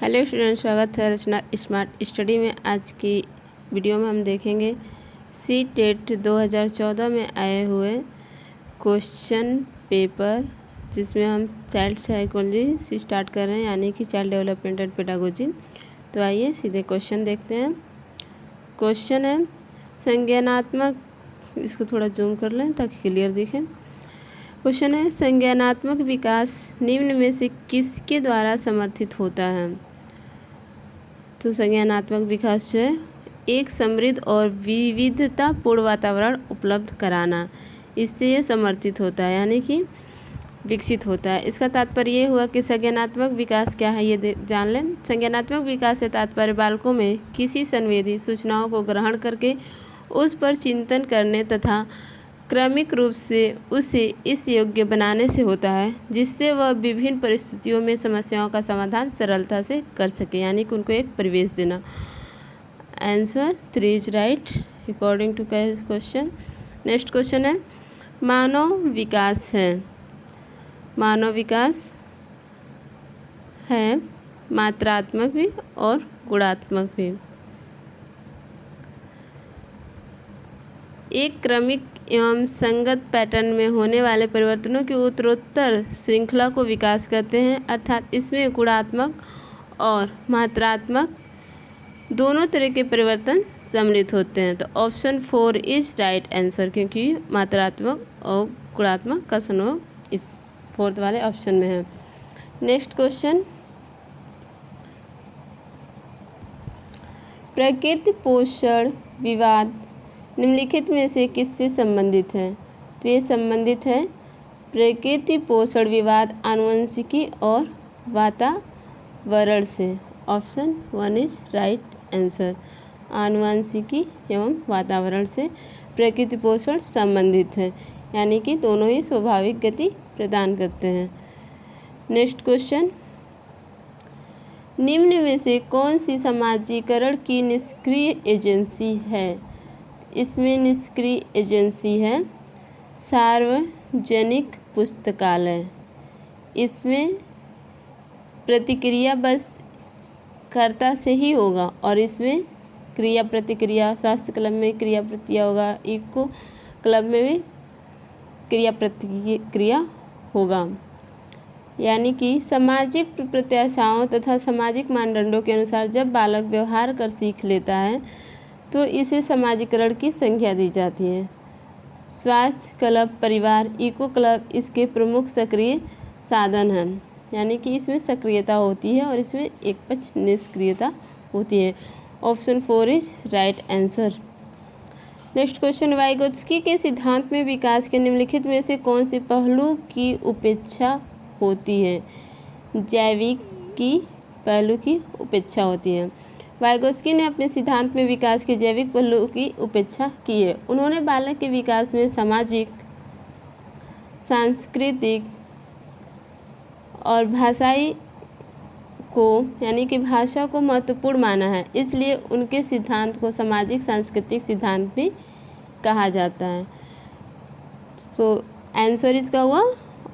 Hello student, स्वागत है रचना smart study में। आज की वीडियो में हम देखेंगे सी टेट 2014 में आए हुए क्वेश्चन पेपर, जिसमें हम चाइल्ड साइकोलॉजी से स्टार्ट कर रहे हैं, यानी कि चाइल्ड डेवलपमेंट एंड पेडागोजी। तो आइए सीधे क्वेश्चन देखते हैं। क्वेश्चन है संज्ञानात्मक, इसको थोड़ा जूम कर लें ताकि क्लियर दिखे। क्वेश्चन है संज्ञानात्मक विकास निम्न में से किसके द्वारा समर्थित होता है। तो संज्ञानात्मक विकास जो है एक समृद्ध और विविधतापूर्ण वातावरण उपलब्ध कराना, इससे ये समर्थित होता है, यानी कि विकसित होता है। इसका तात्पर्य ये हुआ कि संज्ञानात्मक विकास क्या है ये जान लें। संज्ञानात्मक विकास से तात्पर्य बालकों में किसी संवेदी सूचनाओं को ग्रहण करके उस पर चिंतन करने तथा क्रमिक रूप से उसे इस योग्य बनाने से होता है, जिससे वह विभिन्न परिस्थितियों में समस्याओं का समाधान सरलता से कर सके, यानी कि उनको एक परिवेश देना। Answer 3 is right according to question. Next question है मानव विकास है। मानव विकास है मात्रात्मक भी और गुणात्मक भी। एक क्रमिक एवं संगत पैटर्न में होने वाले परिवर्तनों की उत्तरोत्तर श्रृंखला को विकास कहते हैं, अर्थात इसमें गुणात्मक और मात्रात्मक दोनों तरह के परिवर्तन सम्मिलित होते हैं। तो ऑप्शन 4 इज राइट आंसर, क्योंकि मात्रात्मक और गुणात्मक का संयोग इस 4th वाले ऑप्शन में है। नेक्स्ट क्वेश्चन, प्रकृति पोषण विवाद निम्नलिखित में से किससे संबंधित है। तो ये संबंधित है प्रकृति पोषण विवाद आनुवंशिकी और वातावरण से। Option 1 is right answer. आनुवंशिकी एवं वातावरण से प्रकृति पोषण संबंधित है, यानी कि दोनों ही स्वाभाविक गति प्रदान करते हैं। नेक्स्ट क्वेश्चन, निम्न में से कौन सी समाजीकरण की निष्क्रिय एजेंसी है। इसमें निष्क्रिय एजेंसी है सार्वजनिक पुस्तकालय। इसमें प्रतिक्रिया बस कर्ता से ही होगा, और इसमें क्रिया प्रतिक्रिया, स्वास्थ्य क्लब में क्रिया प्रतिक्रिया होगा, इको क्लब में भी क्रिया प्रतिक्रिया होगा। यानी कि सामाजिक प्रत्याशाओं तथा सामाजिक मानदंडों के अनुसार जब बालक व्यवहार कर सीख लेता है तो इसे समाजीकरण की संज्ञा दी जाती है। स्वास्थ्य क्लब, परिवार, इको क्लब इसके प्रमुख सक्रिय साधन हैं, यानी कि इसमें सक्रियता होती है और इसमें एक पक्ष निष्क्रियता होती है। Option 4 is right answer. Next question, Vygotsky के सिद्धांत में विकास के निम्नलिखित में से कौन से पहलू की उपेक्षा होती है। जैविक की पहलू की उपेक्षा होती है। वाइगोत्स्की ने अपने सिद्धांत में विकास के जैविक पहलू की उपेक्षा की है। उन्होंने बालक के विकास में सामाजिक, सांस्कृतिक और भाषाई को, यानी कि भाषा को महत्वपूर्ण माना है, इसलिए उनके सिद्धांत को सामाजिक सांस्कृतिक सिद्धांत भी कहा जाता है। सो आंसर इसका हुआ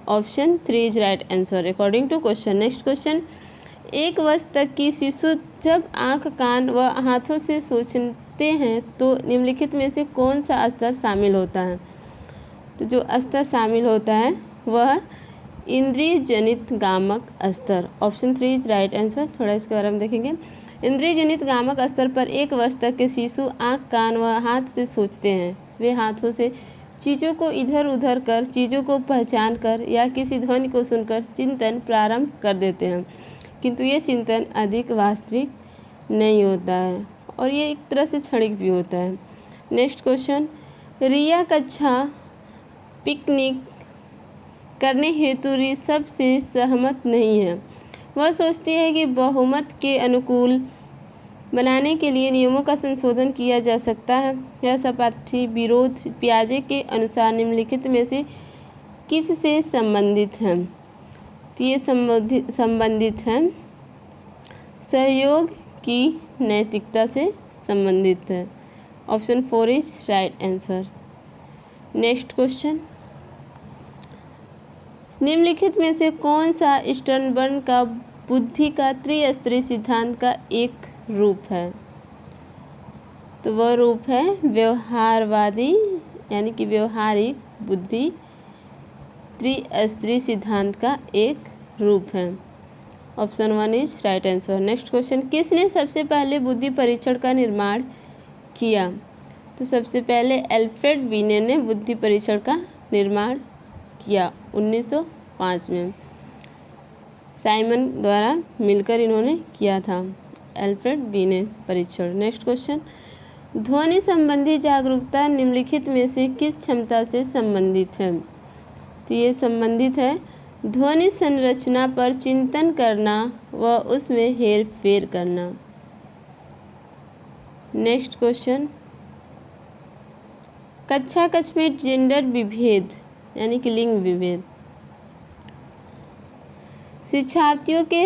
option 3 is right answer according to question. Next question, 1 वर्ष तक की शिशु जब आँख, कान व हाथों से सोचते हैं तो निम्नलिखित में से कौन सा स्तर शामिल होता है। तो जो स्तर शामिल होता है वह इंद्रिय जनित गामक स्तर। Option 3 is right answer. थोड़ा इसके बारे में देखेंगे। इंद्रिय जनित गामक स्तर पर 1 वर्ष तक के शिशु आँख, कान व हाथ से सोचते हैं। वे हाथों से चीज़ों को इधर उधर कर, चीज़ों को पहचान कर या किसी ध्वनि को सुनकर चिंतन प्रारंभ कर देते हैं, किंतु ये चिंतन अधिक वास्तविक नहीं होता है और ये एक तरह से क्षणिक भी होता है। नेक्स्ट क्वेश्चन, रिया कक्षा पिकनिक करने हेतु ऋषभ से सहमत नहीं है। वह सोचती है कि बहुमत के अनुकूल बनाने के लिए नियमों का संशोधन किया जा सकता है। यह सपाटी विरोध पियाजे के अनुसार निम्नलिखित में से किस से संबंधित है। तो ये संबंधित है सहयोग की नैतिकता से संबंधित है। Option 4 is right answer. Next question, निम्नलिखित में से कौन सा स्टर्नबर्न का बुद्धि का त्रिस्तरीय सिद्धांत का एक रूप है? तो वह रूप है व्यवहारवादी यानी कि व्यवहारिक बुद्धि त्रिस्तरीय सिद्धांत का एक रूप है। Option 1 is right answer. Next question, किसने सबसे पहले बुद्धि परीक्षण का निर्माण किया? तो सबसे पहले अल्फ्रेड बीने ने बुद्धि परीक्षण का निर्माण किया 1905 में। साइमन द्वारा मिलकर इन्होंने किया था अल्फ्रेड बीने परीक्षण। नेक्स्ट क्वेश्चन, ध्वनि संबंधी जागरूकता निम्नलिखित में से किस क्षमता से संबंधित है? तो ये संबंधित है ध्वनि संरचना पर चिंतन करना व उसमें हेर फेर करना। नेक्स्ट क्वेश्चन, कक्षा कक्ष में जेंडर विभेद यानी कि लिंग विभेद शिक्षार्थियों के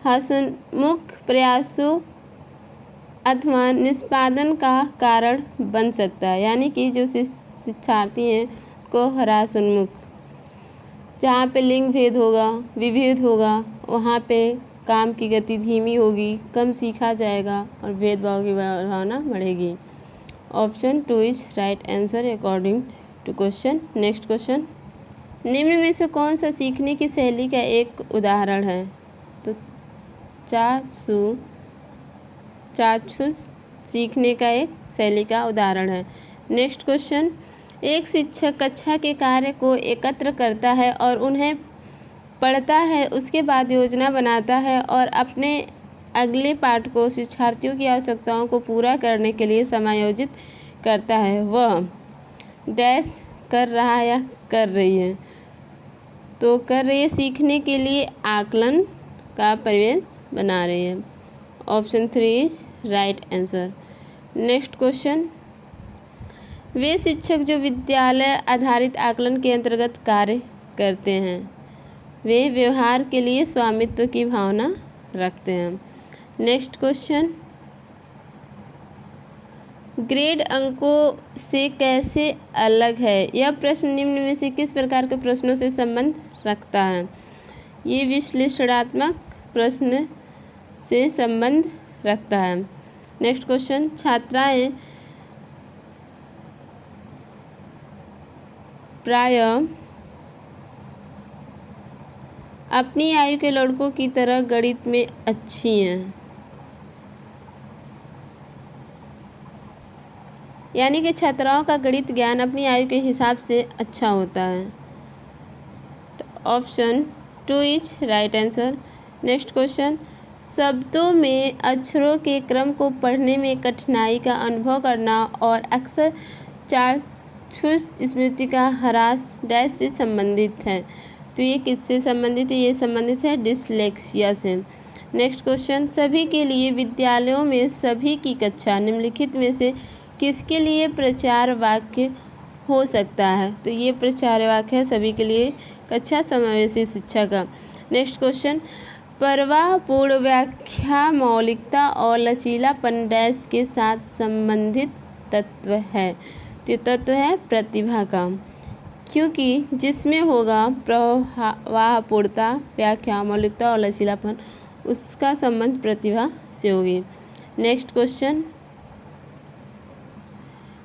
हसमुख प्रयासों अथवा निष्पादन का कारण बन सकता है। यानी कि जो शिक्षार्थी हैं को हरासोन्मुख, जहाँ पे लिंग भेद होगा, विभेद होगा, वहाँ पे काम की गति धीमी होगी, कम सीखा जाएगा और भेदभाव की भावना बढ़ेगी। Option 2 is right answer according to question. Next question, निम्न में से कौन सा सीखने की शैली का एक उदाहरण है? तो चाक्षुष सीखने का एक शैली का उदाहरण है। नेक्स्ट क्वेश्चन, एक शिक्षक कक्षा के कार्य को एकत्र करता है और उन्हें पढ़ता है, उसके बाद योजना बनाता है और अपने अगले पाठ को शिक्षार्थियों की आवश्यकताओं को पूरा करने के लिए समायोजित करता है। वह डैश कर रहा है या कर रही है? तो कर रही है सीखने के लिए आकलन का परिवेश बना रही है। Option 3 is right answer. Next question, वे शिक्षक जो विद्यालय आधारित आकलन के अंतर्गत कार्य करते हैं वे व्यवहार के लिए स्वामित्व की भावना रखते हैं। नेक्स्ट क्वेश्चन, ग्रेड अंकों से कैसे अलग है? यह प्रश्न निम्न में से किस प्रकार के प्रश्नों से संबंध रखता है? ये विश्लेषणात्मक प्रश्न से संबंध रखता है। नेक्स्ट क्वेश्चन, छात्राएं प्रायः अपनी आयु के लड़कों की तरह गणित में अच्छी हैं। यानी कि छात्राओं का गणित ज्ञान अपनी आयु के हिसाब से अच्छा होता है। तो option 2 is right answer. Next question, शब्दों में अक्षरों के क्रम को पढ़ने में कठिनाई का अनुभव करना और अक्सर चाक्षुष स्मृति का ह्रास डैश से संबंधित है। तो ये किससे संबंधित है? ये संबंधित है डिसलेक्सिया से। नेक्स्ट क्वेश्चन, सभी के लिए विद्यालयों में सभी की कक्षा निम्नलिखित में से किसके लिए प्रचार वाक्य हो सकता है? तो ये प्रचार वाक्य है सभी के लिए कक्षा समावेशी शिक्षा का। नेक्स्ट क्वेश्चन, प्रवाहपूर्ण व्याख्या मौलिकता और लचीलापन डैश के साथ संबंधित तत्व है। तो तत्व है प्रतिभा का, क्योंकि जिसमें होगा प्रवाहपूर्णता, व्याख्या, मौलिकता और लचीलापन, उसका संबंध प्रतिभा से होगी। नेक्स्ट क्वेश्चन,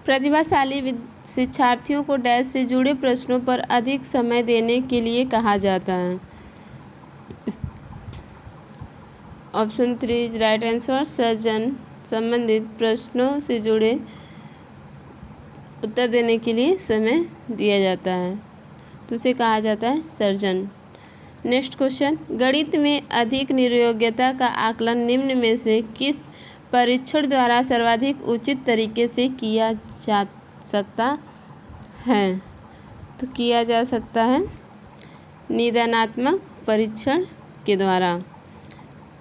प्रतिभाशाली शिक्षार्थियों को डैश से जुड़े प्रश्नों पर अधिक समय देने के लिए कहा जाता है। Option 3 is right answer. Surgeon संबंधित प्रश्नों से जुड़े उत्तर देने के लिए समय दिया जाता है तो उसे कहा जाता है सर्जन। नेक्स्ट क्वेश्चन, गणित में अधिक निर्योग्यता का आकलन निम्न में से किस परीक्षण द्वारा सर्वाधिक उचित तरीके से किया जा सकता है? तो किया जा सकता है निदानात्मक परीक्षण के द्वारा।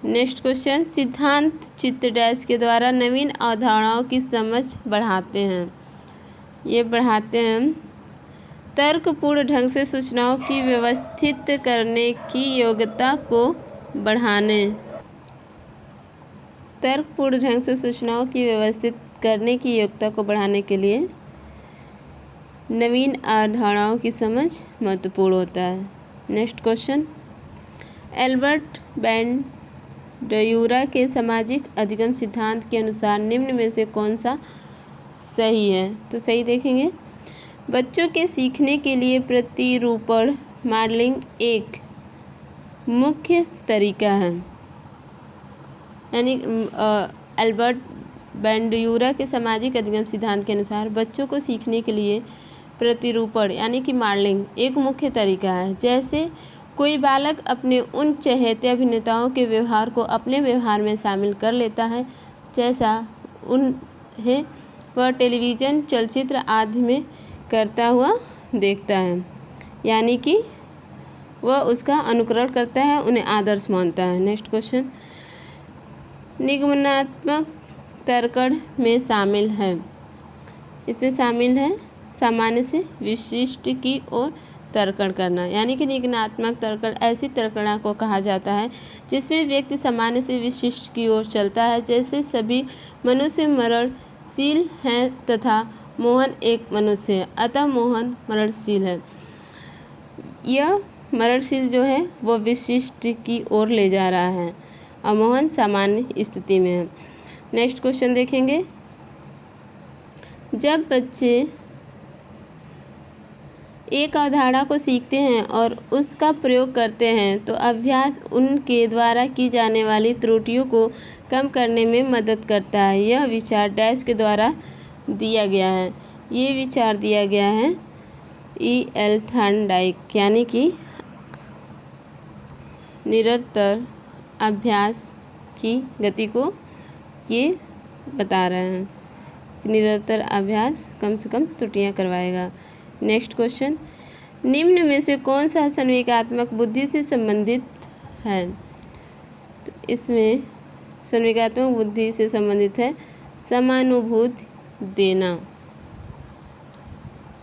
नेक्स्ट क्वेश्चन, सिद्धांत चित्र डैश के द्वारा नवीन अवधारणाओं की समझ बढ़ाते हैं। ये बढ़ाते हैं तर्कपूर्ण ढंग से सूचनाओं की व्यवस्थित करने की योग्यता को बढ़ाने। तर्कपूर्ण ढंग से सूचनाओं की व्यवस्थित करने की योग्यता को बढ़ाने के लिए नवीन अवधारणाओं की समझ महत्वपूर्ण होता है। नेक्स्ट क्वेश्चन, एल्बर्ट बैंडयूरा के सामाजिक अधिगम सिद्धांत के अनुसार निम्न में से कौन सा सही है? तो सही देखेंगे, बच्चों के सीखने के लिए प्रतिरूपण मॉडलिंग एक मुख्य तरीका है। यानी एल्बर्ट बैंडयूरा के सामाजिक अधिगम सिद्धांत के अनुसार बच्चों को सीखने के लिए प्रतिरूपण यानी कि मॉडलिंग एक मुख्य तरीका है। जैसे कोई बालक अपने उन चहेते अभिनेताओं के व्यवहार को अपने व्यवहार में शामिल कर लेता है जैसा उन्हें वह टेलीविज़न, चलचित्र आदि में करता हुआ देखता है, यानी कि वह उसका अनुकरण करता है, उन्हें आदर्श मानता है। नेक्स्ट क्वेश्चन, निगमनात्मक तर्कण में शामिल है। इसमें शामिल है सामान्य से विशिष्ट की ओर तर्कण करना। यानी कि निगमनात्मक तर्कण ऐसी तर्कणा को कहा जाता है जिसमें व्यक्ति सामान्य से विशिष्ट की ओर चलता है। जैसे सभी मनुष्य मरणशील हैं तथा मोहन एक मनुष्य है, अतः मोहन मरणशील है। यह मरणशील जो है वो विशिष्ट की ओर ले जा रहा है और मोहन सामान्य स्थिति में है। नेक्स्ट क्वेश्चन देखेंगे, जब बच्चे एक अवधारणा को सीखते हैं और उसका प्रयोग करते हैं तो अभ्यास उनके द्वारा की जाने वाली त्रुटियों को कम करने में मदद करता है। यह विचार डैश के द्वारा दिया गया है। ये विचार दिया गया है E.L. थॉर्नडाइक, यानी कि निरंतर अभ्यास की गति को ये बता रहे हैं कि निरंतर अभ्यास कम से कम त्रुटियां करवाएगा। नेक्स्ट क्वेश्चन, निम्न में से कौन सा संवेगात्मक बुद्धि से संबंधित है? तो इसमें संवेगात्मक बुद्धि से संबंधित है समानुभूति देना।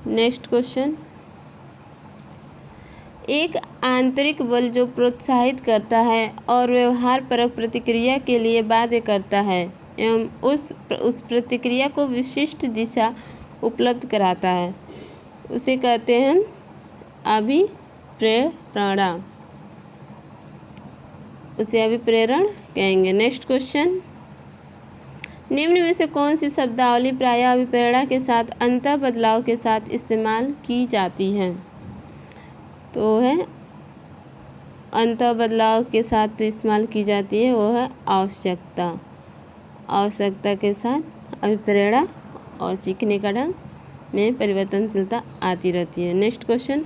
नेक्स्ट क्वेश्चन, एक आंतरिक बल जो प्रोत्साहित करता है और व्यवहार परक प्रतिक्रिया के लिए बाध्य करता है एवं उस प्रतिक्रिया को विशिष्ट दिशा उपलब्ध कराता है, उसे कहते हैं अभिप्रेरणा। उसे अभिप्रेरण कहेंगे। नेक्स्ट क्वेश्चन, निम्न में से कौन सी शब्दावली प्रायः अभिप्रेरणा के साथ अंतः बदलाव के साथ इस्तेमाल की जाती है? तो है अंतः बदलाव के साथ इस्तेमाल की जाती है वो है आवश्यकता। आवश्यकता के साथ अभिप्रेरणा और सीखने का ढंग में परिवर्तनशीलता आती रहती है। नेक्स्ट क्वेश्चन,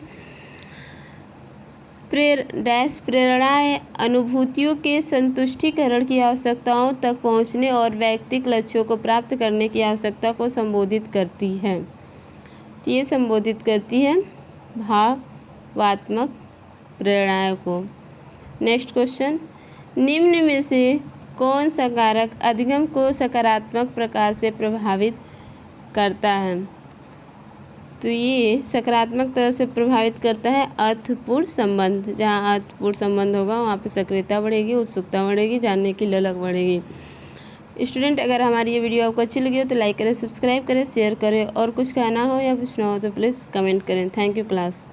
प्रेरणाएं अनुभूतियों के संतुष्टिकरण की आवश्यकताओं तक पहुंचने और वैयक्तिक लक्ष्यों को प्राप्त करने की आवश्यकता को संबोधित करती है। तो ये संबोधित करती है भावात्मक प्रेरणाओं को। नेक्स्ट क्वेश्चन, निम्न में से कौन सा कारक अधिगम को सकारात्मक प्रकार से प्रभावित करता है? तो ये सकारात्मक तरह से प्रभावित करता है अर्थपूर्ण संबंध। जहाँ अर्थपूर्ण संबंध होगा वहाँ पे सक्रियता बढ़ेगी, उत्सुकता बढ़ेगी, जानने की ललक बढ़ेगी। स्टूडेंट, अगर हमारी ये वीडियो आपको अच्छी लगी हो तो लाइक करें, सब्सक्राइब करें, शेयर करें और कुछ कहना हो या पूछना हो तो प्लीज़ कमेंट करें। Thank you class.